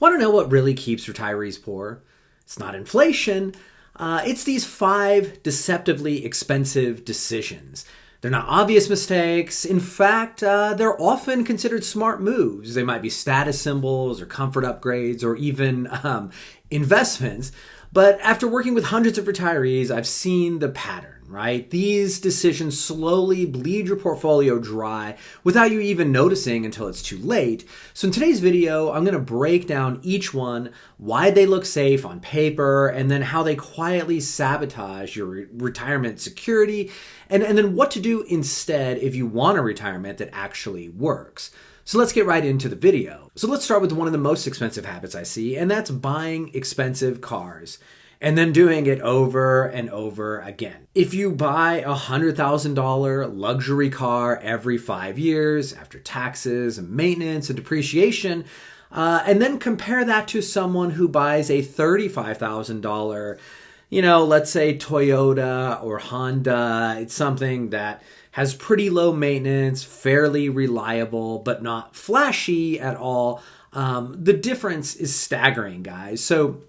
Want to know what really keeps retirees poor? It's not inflation. It's these 5 deceptively expensive decisions. They're not obvious mistakes. In fact, they're often considered smart moves. They might be status symbols or comfort upgrades or even investments. But after working with hundreds of retirees, I've seen the pattern, right? These decisions slowly bleed your portfolio dry without you even noticing until it's too late. So in today's video, I'm going to break down each one, why they look safe on paper, and then how they quietly sabotage your retirement security, and then what to do instead if you want a retirement that actually works. So let's get right into the video. So let's start with one of the most expensive habits I see, and that's buying expensive cars and then doing it over and over again. If you buy a $100,000 luxury car every 5 years after taxes and maintenance and depreciation, and then compare that to someone who buys a $35,000, let's say Toyota or Honda, it's something that has pretty low maintenance, fairly reliable, but not flashy at all. The difference is staggering, guys. So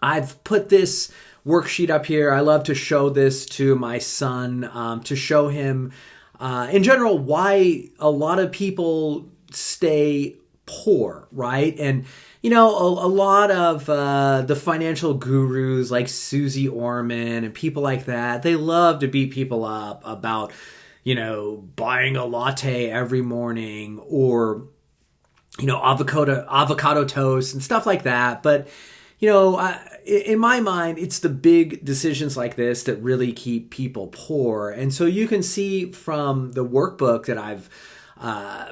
I've put this worksheet up here. I love to show this to my son, to show him, in general, why a lot of people stay poor, right? And a lot of the financial gurus like Susie Orman and people like that, they love to beat people up about, buying a latte every morning or, avocado toast and stuff like that. But, in my mind, it's the big decisions like this that really keep people poor. And so you can see from the workbook that I've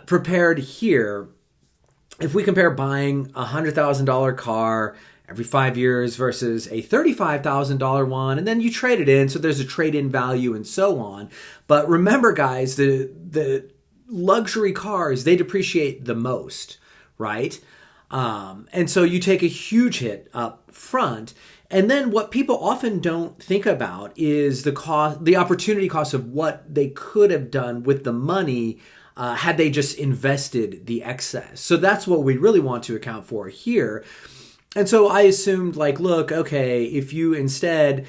prepared here, if we compare buying a $100,000 car every 5 years versus a $35,000 one, and then you trade it in, so there's a trade-in value and so on. But remember, guys, the luxury cars, they depreciate the most, right? And so you take a huge hit up front. And then what people often don't think about is the opportunity cost of what they could have done with the money had they just invested the excess. So that's what we really want to account for here. And so I assumed, look, okay, if you instead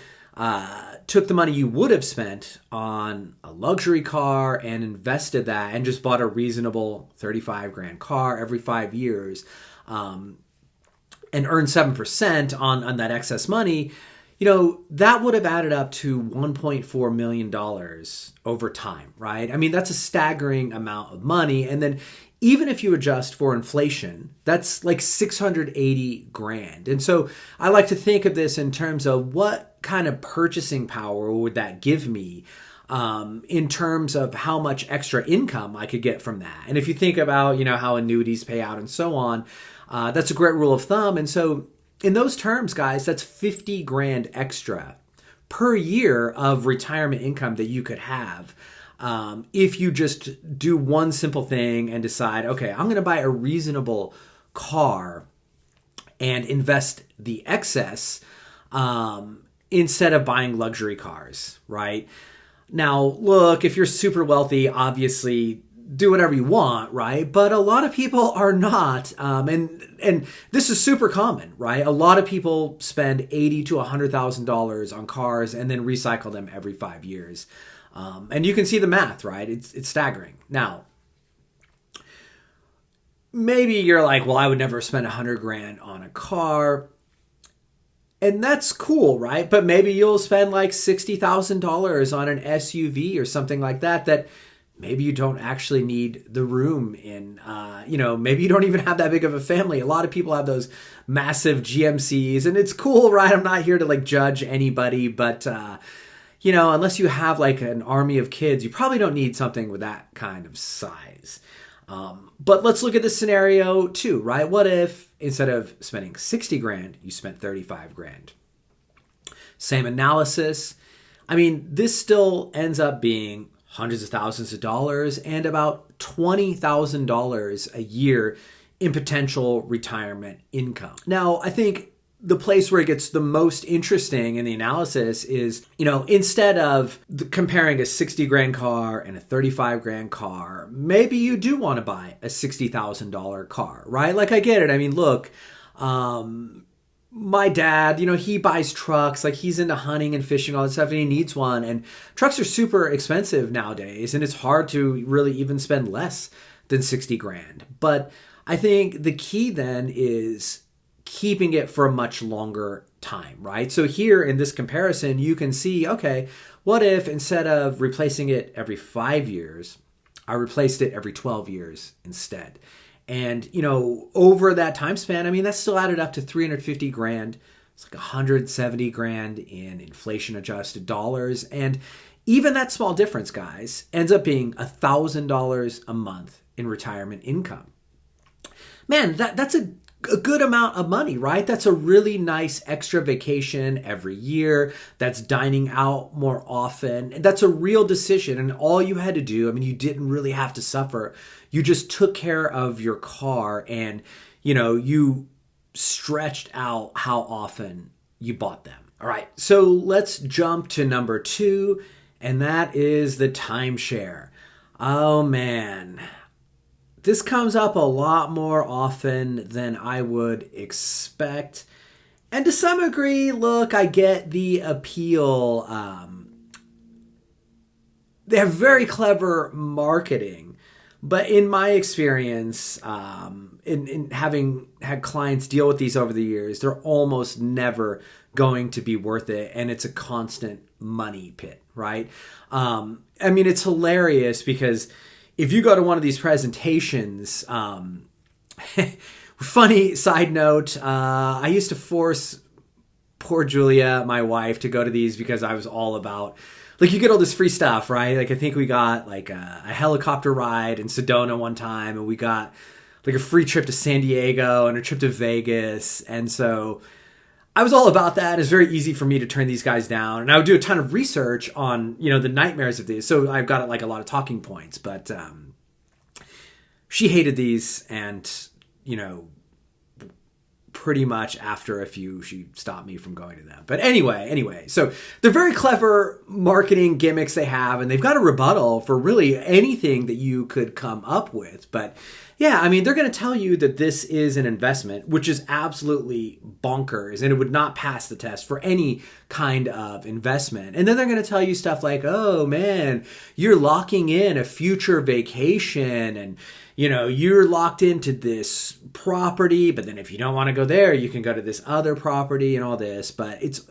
took the money you would have spent on a luxury car and invested that and just bought a reasonable 35 grand car every 5 years and earned 7% on that excess money, that would have added up to $1.4 million over time, right? I mean, that's a staggering amount of money. And then even if you adjust for inflation, that's like 680 grand. And so I like to think of this in terms of what kind of purchasing power would that give me in terms of how much extra income I could get from that. And if you think about, how annuities pay out and so on, that's a great rule of thumb. And so in those terms, guys, that's 50 grand extra per year of retirement income that you could have if you just do one simple thing and decide, okay, I'm going to buy a reasonable car and invest the excess instead of buying luxury cars, right? Now, look, if you're super wealthy, obviously do whatever you want, right? But a lot of people are not, and this is super common, right? A lot of people spend $80,000 to $100,000 on cars and then recycle them every 5 years, and you can see the math, right? It's staggering. Now, maybe you're like, well, I would never spend 100 grand on a car. And that's cool, right? But maybe you'll spend like $60,000 on an SUV or something like that maybe you don't actually need the room in. Maybe you don't even have that big of a family. A lot of people have those massive GMCs, and it's cool, right? I'm not here to judge anybody, but unless you have an army of kids, you probably don't need something with that kind of size. But let's look at this scenario too, right? What if instead of spending 60 grand, you spent 35 grand? Same analysis. I mean, this still ends up being hundreds of thousands of dollars and about $20,000 a year in potential retirement income. Now, I think the place where it gets the most interesting in the analysis is, instead of comparing a 60 grand car and a 35 grand car, maybe you do want to buy a $60,000 car, right? I get it. I mean, look, My dad, he buys trucks, like he's into hunting and fishing, all that stuff, and he needs one. And trucks are super expensive nowadays, and it's hard to really even spend less than 60 grand. But I think the key then is keeping it for a much longer time, right? So here in this comparison, you can see, okay, what if instead of replacing it every 5 years, I replaced it every 12 years instead? And, over that time span, I mean, that still added up to 350 grand. It's like 170 grand in inflation adjusted dollars. And even that small difference, guys, ends up being $1,000 a month in retirement income. Man, that's a good amount of money, right? That's a really nice extra vacation every year. That's dining out more often. And that's a real decision. And all you had to do, I mean, you didn't really have to suffer. You just took care of your car and, you stretched out how often you bought them. All right. So let's jump to number 2, and that is the timeshare. Oh, man. This comes up a lot more often than I would expect. And to some degree, look, I get the appeal. They have very clever marketing. But in my experience, in having had clients deal with these over the years, they're almost never going to be worth it. And it's a constant money pit, right? I mean, it's hilarious because if you go to one of these presentations, funny side note, I used to force poor Julia, my wife, to go to these because I was all about, like, you get all this free stuff, right? Like, I think we got like a helicopter ride in Sedona one time, and we got like a free trip to San Diego and a trip to Vegas. And so I was all about that. It's very easy for me to turn these guys down. And I would do a ton of research on, the nightmares of these. So I've got like a lot of talking points. But she hated these, and, pretty much after a few, she stopped me from going to them. But anyway, so they're very clever marketing gimmicks they have, and they've got a rebuttal for really anything that you could come up with. But yeah, I mean, they're going to tell you that this is an investment, which is absolutely bonkers, and it would not pass the test for any kind of investment. And then they're going to tell you stuff like, oh man, you're locking in a future vacation, and you're locked into this property, but then if you don't want to go there, you can go to this other property and all this. But it's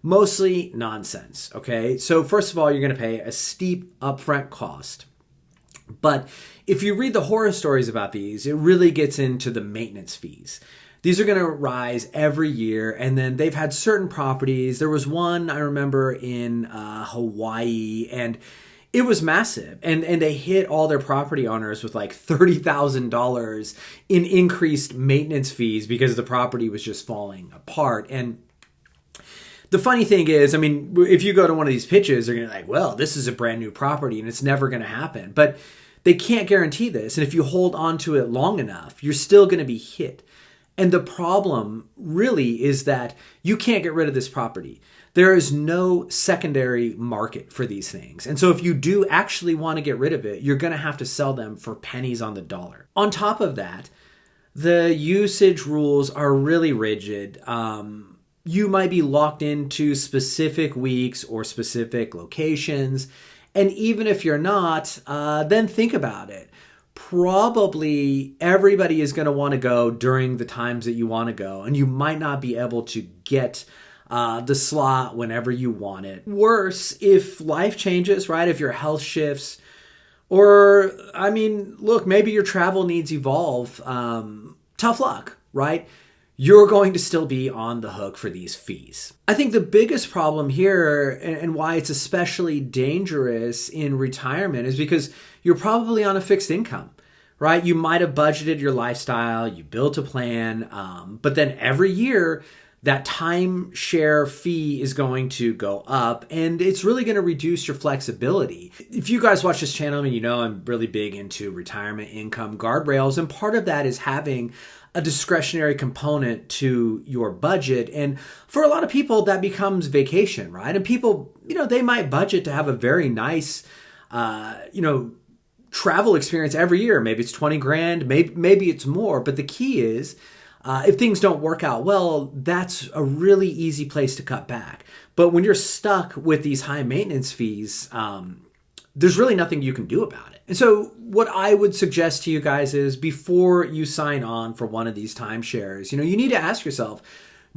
mostly nonsense, okay? So first of all, you're going to pay a steep upfront cost. But if you read the horror stories about these, it really gets into the maintenance fees. These are going to rise every year, and then they've had certain properties. There was one I remember in Hawaii, and it was massive. And they hit all their property owners with like $30,000 in increased maintenance fees because the property was just falling apart. And the funny thing is, I mean, if you go to one of these pitches, they're going to be like, well, this is a brand new property and it's never going to happen. But they can't guarantee this. And if you hold on to it long enough, you're still going to be hit. And the problem really is that you can't get rid of this property. There is no secondary market for these things. And so if you do actually want to get rid of it, you're going to have to sell them for pennies on the dollar. On top of that, the usage rules are really rigid. You might be locked into specific weeks or specific locations. And even if you're not, then think about it. Probably everybody is going to want to go during the times that you want to go, and you might not be able to get the slot whenever you want it. Worse, if life changes, right? If your health shifts, or, I mean, look, maybe your travel needs evolve. Tough luck, right? You're going to still be on the hook for these fees. I think the biggest problem here, and why it's especially dangerous in retirement, is because you're probably on a fixed income, right? You might have budgeted your lifestyle, you built a plan, but then every year that timeshare fee is going to go up, and it's really going to reduce your flexibility. If you guys watch this channel, I mean, I'm really big into retirement income guardrails, and part of that is having a discretionary component to your budget. And for a lot of people, that becomes vacation, right? And people, they might budget to have a very nice, travel experience every year. Maybe it's 20 grand, maybe it's more. But the key is if things don't work out well, that's a really easy place to cut back. But when you're stuck with these high maintenance fees, there's really nothing you can do about it. And so what I would suggest to you guys is before you sign on for one of these timeshares, you need to ask yourself,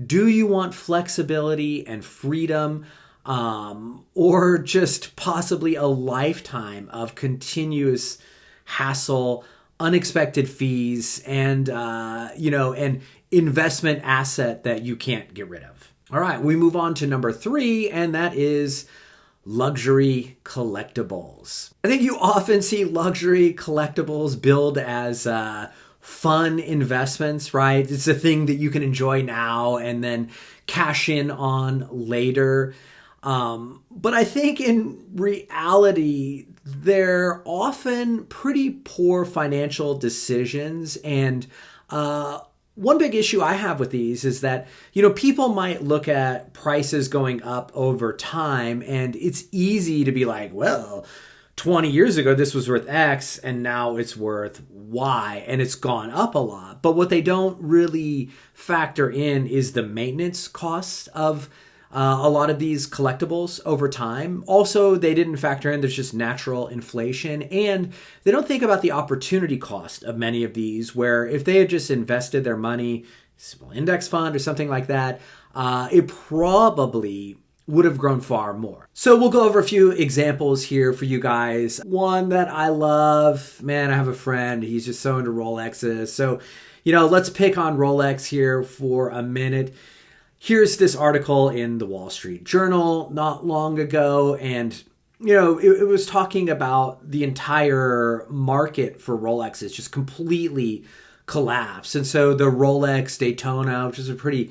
do you want flexibility and freedom, or just possibly a lifetime of continuous hassle, unexpected fees, and an investment asset that you can't get rid of? All right, we move on to number 3, and that is luxury collectibles. I think you often see luxury collectibles billed as fun investments, right? It's a thing that you can enjoy now and then cash in on later. But I think in reality, they're often pretty poor financial decisions. And one big issue I have with these is that, people might look at prices going up over time, and it's easy to be like, well, 20 years ago, this was worth X, and now it's worth Y, and it's gone up a lot. But what they don't really factor in is the maintenance costs of a lot of these collectibles over time. Also, they didn't factor in there's just natural inflation, and they don't think about the opportunity cost of many of these, where if they had just invested their money, small index fund or something like that, it probably would have grown far more. So we'll go over a few examples here for you guys. One that I love, man, I have a friend, he's just so into Rolexes. So, let's pick on Rolex here for a minute. Here's this article in the Wall Street Journal not long ago, and it was talking about the entire market for Rolexes just completely collapsed. And so the Rolex Daytona, which is a pretty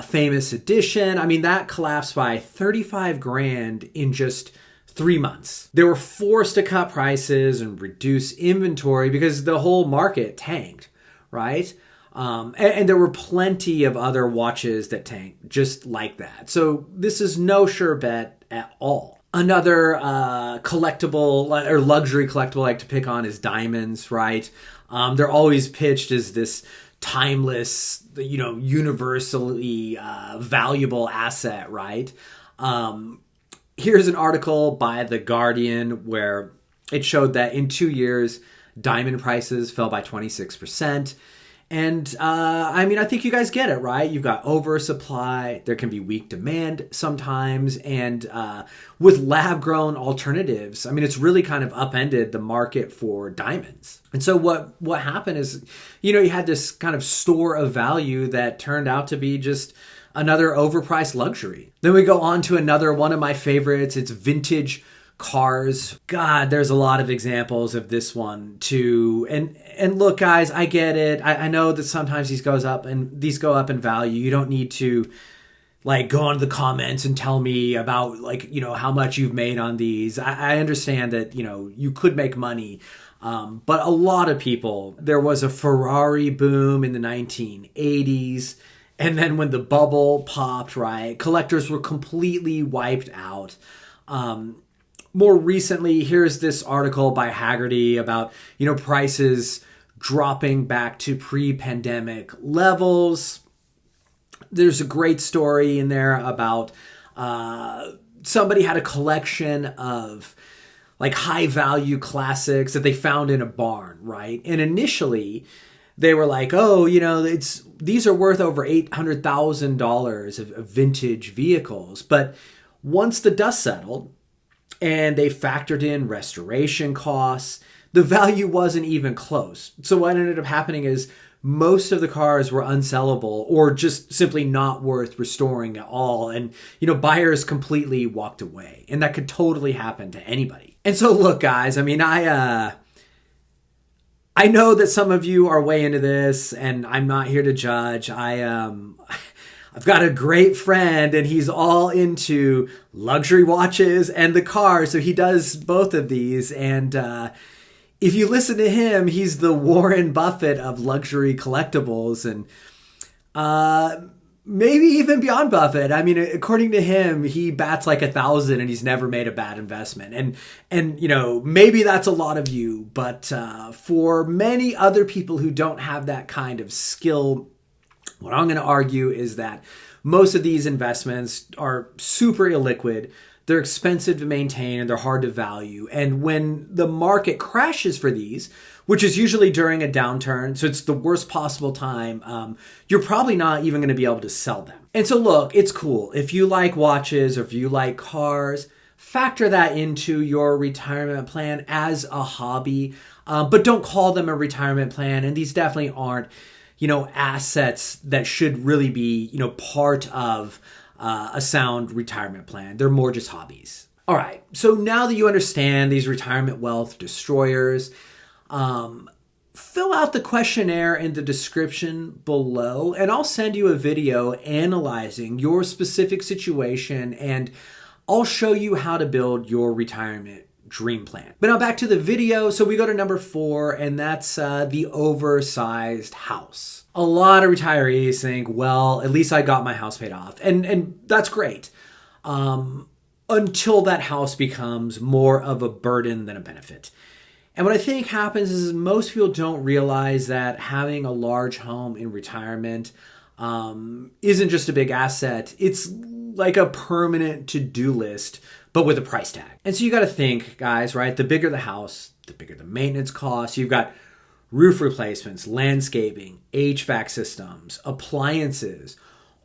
famous edition, that collapsed by 35 grand in just 3 months. They were forced to cut prices and reduce inventory because the whole market tanked, right? And there were plenty of other watches that tanked just like that. So this is no sure bet at all. Another collectible or luxury collectible I like to pick on is diamonds, right? They're always pitched as this timeless, universally valuable asset, right? Here's an article by The Guardian where it showed that in 2 years, diamond prices fell by 26%. And I think you guys get it, right? You've got oversupply. There can be weak demand sometimes. And with lab-grown alternatives, it's really kind of upended the market for diamonds. And so what happened is, you had this kind of store of value that turned out to be just another overpriced luxury. Then we go on to another one of my favorites. It's vintage cars. God, there's a lot of examples of this one too. And look, guys, I get it. I know that sometimes these go up in value. You don't need to go into the comments and tell me about how much you've made on these. I understand that, you could make money. But a lot of people, there was a Ferrari boom in the 1980s. And then when the bubble popped, right, collectors were completely wiped out. More recently, here's this article by Haggerty about, prices dropping back to pre-pandemic levels. There's a great story in there about somebody had a collection of high value classics that they found in a barn, right? And initially they were like, oh, these are worth over $800,000 of vintage vehicles. But once the dust settled, and they factored in restoration costs, the value wasn't even close. So what ended up happening is most of the cars were unsellable or just simply not worth restoring at all. And, buyers completely walked away. And that could totally happen to anybody. And so look, guys, I know that some of you are way into this, and I'm not here to judge. I've got a great friend, and he's all into luxury watches and the cars. So he does both of these. And if you listen to him, he's the Warren Buffett of luxury collectibles, and maybe even beyond Buffett. According to him, he bats 1,000 and he's never made a bad investment. And maybe that's a lot of you, but for many other people who don't have that kind of skill What I'm going to argue is that most of these investments are super illiquid. They're expensive to maintain and they're hard to value. And when the market crashes for these, which is usually during a downturn, so it's the worst possible time, you're probably not even going to be able to sell them. And so look, it's cool. If you like watches or if you like cars, factor that into your retirement plan as a hobby, but don't call them a retirement plan. And these definitely aren't, assets that should really be, part of a sound retirement plan. They're more just hobbies. All right. So now that you understand these retirement wealth destroyers, fill out the questionnaire in the description below, and I'll send you a video analyzing your specific situation, and I'll show you how to build your retirement dream plan. But now back to the video. So we go to number 4, and that's the oversized house. A lot of retirees think, well, at least I got my house paid off. And that's great. Until that house becomes more of a burden than a benefit. And what I think happens is most people don't realize that having a large home in retirement isn't just a big asset. It's like a permanent to-do list, but with a price tag. And so you got to think, guys, right? The bigger the house, the bigger the maintenance costs. You've got roof replacements, landscaping, HVAC systems, appliances.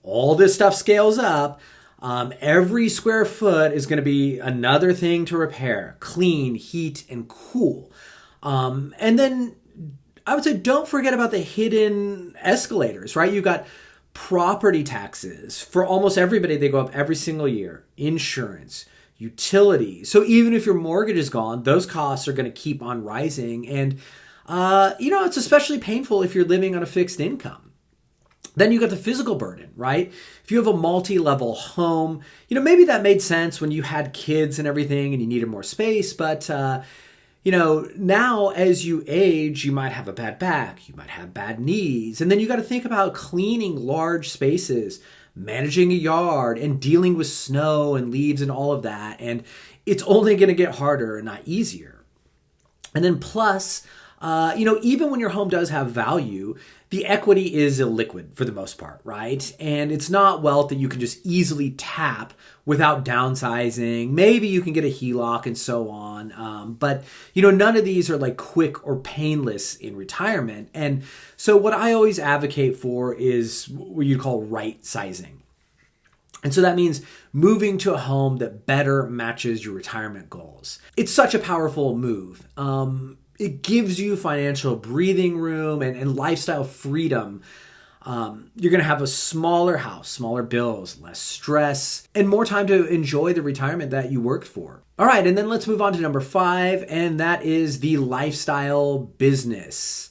All this stuff scales up. Every square foot is going to be another thing to repair, clean, heat, and cool. And then I would say don't forget about the hidden escalators, right? You've got property taxes. For almost everybody, they go up every single year. Insurance, utilities. So even if your mortgage is gone, those costs are going to keep on rising. And, it's especially painful if you're living on a fixed income. Then you got the physical burden, right? If you have a multi-level home, maybe that made sense when you had kids and everything and you needed more space. But, now as you age, you might have a bad back, you might have bad knees. And then you got to think about cleaning large spaces, managing a yard, and dealing with snow and leaves and all of that. And it's only going to get harder and not easier. And then plus, even when your home does have value, the equity is illiquid for the most part, right? And it's not wealth that you can just easily tap without downsizing. Maybe you can get a HELOC and so on. But none of these are like quick or painless in retirement. And so what I always advocate for is what you call right sizing. And so that means moving to a home that better matches your retirement goals. It's such a powerful move. It gives you financial breathing room and lifestyle freedom. You're going to have a smaller house, smaller bills, less stress, and more time to enjoy the retirement that you worked for. All right, and then let's move on to number 5, and that is the lifestyle business.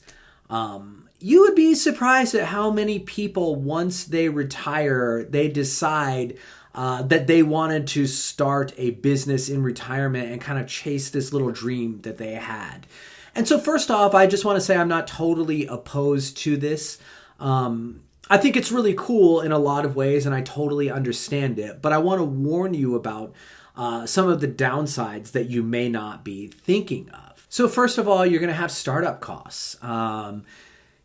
You would be surprised at how many people, once they retire, they decide that they wanted to start a business in retirement and kind of chase this little dream that they had. And so first off, I just want to say I'm not totally opposed to this. I think it's really cool in a lot of ways, and I totally understand it. But I want to warn you about some of the downsides that you may not be thinking of. So first of all, you're going to have startup costs.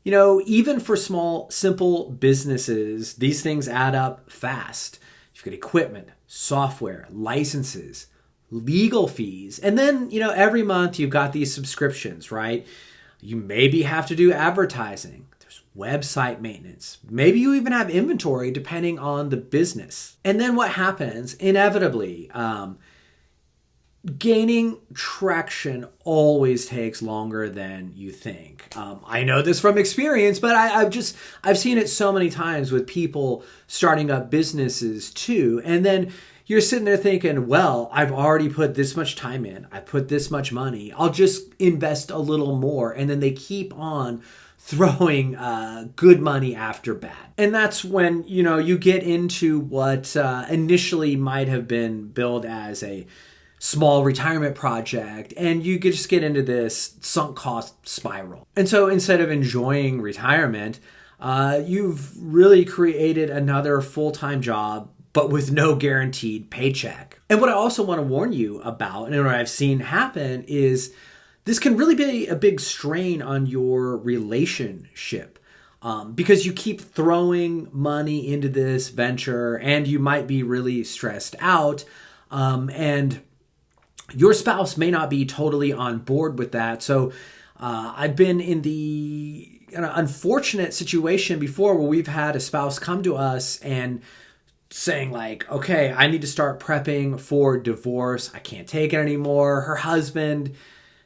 Even for small, simple businesses, these things add up fast. You've got equipment, software, licenses, legal fees. And then, every month you've got these subscriptions, right? You maybe have to do advertising. There's website maintenance. Maybe you even have inventory depending on the business. And then what happens? Inevitably, gaining traction always takes longer than you think. I know this from experience, but I've seen it so many times with people starting up businesses too. And then you're sitting there thinking, well, I've already put this much time in. I put this much money. I'll just invest a little more. And then they keep on throwing good money after bad. And that's when, you get into what initially might have been billed as a small retirement project, and you just get into this sunk cost spiral. And so instead of enjoying retirement, you've really created another full-time job, but with no guaranteed paycheck. And what I also want to warn you about, and what I've seen happen, is this can really be a big strain on your relationship. because you keep throwing money into this venture and you might be really stressed out. And your spouse may not be totally on board with that. So I've been in the unfortunate situation before where we've had a spouse come to us and saying like, okay, I need to start prepping for divorce. I can't take it anymore. Her husband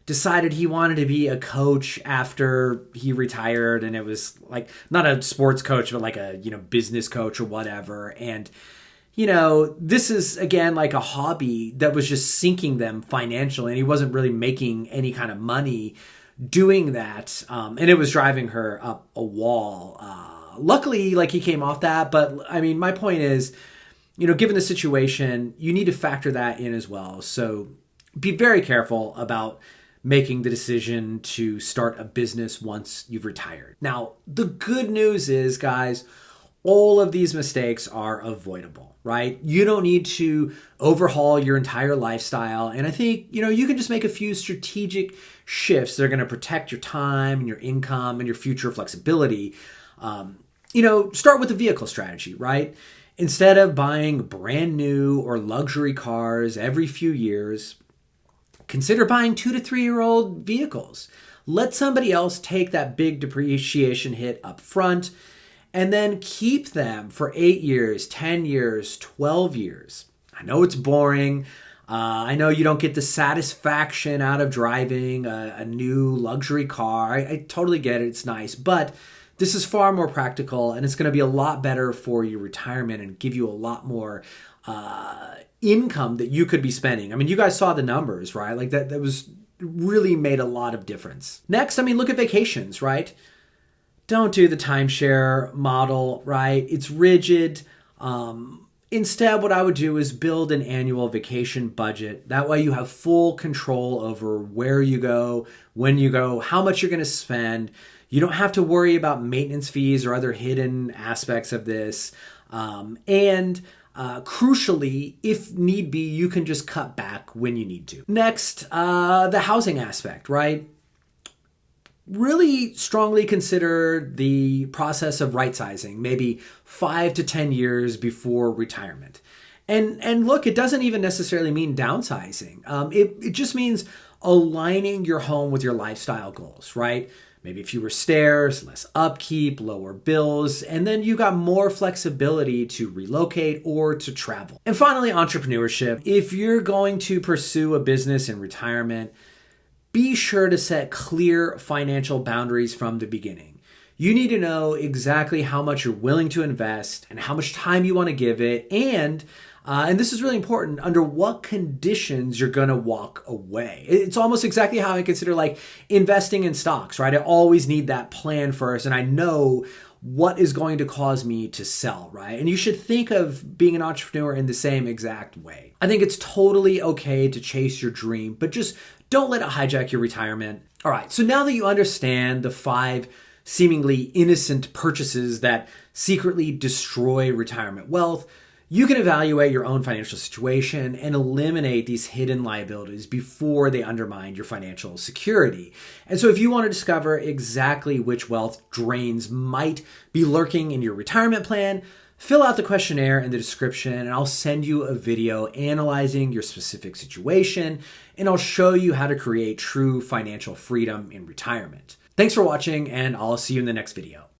decided he wanted to be a coach after he retired, and it was like not a sports coach, but like a, business coach or whatever. And this is, again, like a hobby that was just sinking them financially, and he wasn't really making any kind of money doing that. And it was driving her up a wall. Luckily, like, he came off that. But I mean, my point is, given the situation, you need to factor that in as well. So be very careful about making the decision to start a business once you've retired. Now, the good news is, guys, all of these mistakes are avoidable, right? You don't need to overhaul your entire lifestyle. And I think, you can just make a few strategic shifts that are going to protect your time and your income and your future flexibility. Start with the vehicle strategy, right? Instead of buying brand new or luxury cars every few years, consider buying 2 to 3 year old vehicles. Let somebody else take that big depreciation hit up front and then keep them for 8 years, 10 years, 12 years. I know it's boring. I know you don't get the satisfaction out of driving a new luxury car. I totally get it. It's nice. But this is far more practical, and it's going to be a lot better for your retirement and give you a lot more income that you could be spending. I mean, you guys saw the numbers, right? Like that was really made a lot of difference. Next, look at vacations, right? Don't do the timeshare model, right? It's rigid. Instead, what I would do is build an annual vacation budget. That way you have full control over where you go, when you go, how much you're going to spend. You don't have to worry about maintenance fees or other hidden aspects of this. Crucially, if need be, you can just cut back when you need to. Next, the housing aspect, right? Really strongly consider the process of right sizing, maybe 5 to 10 years before retirement. And look, it doesn't even necessarily mean downsizing. It just means aligning your home with your lifestyle goals, right? Maybe fewer stairs, less upkeep, lower bills, and then you got more flexibility to relocate or to travel. And finally, entrepreneurship. If you're going to pursue a business in retirement, be sure to set clear financial boundaries from the beginning. You need to know exactly how much you're willing to invest and how much time you want to give it, and this is really important, under what conditions you're going to walk away. It's almost exactly how I consider like investing in stocks, right? I always need that plan first, and I know what is going to cause me to sell, right? And you should think of being an entrepreneur in the same exact way. I think it's totally okay to chase your dream, but just don't let it hijack your retirement. All right, so now that you understand the 5 seemingly innocent purchases that secretly destroy retirement wealth, you can evaluate your own financial situation and eliminate these hidden liabilities before they undermine your financial security. And so if you want to discover exactly which wealth drains might be lurking in your retirement plan, fill out the questionnaire in the description and I'll send you a video analyzing your specific situation, and I'll show you how to create true financial freedom in retirement. Thanks for watching, and I'll see you in the next video.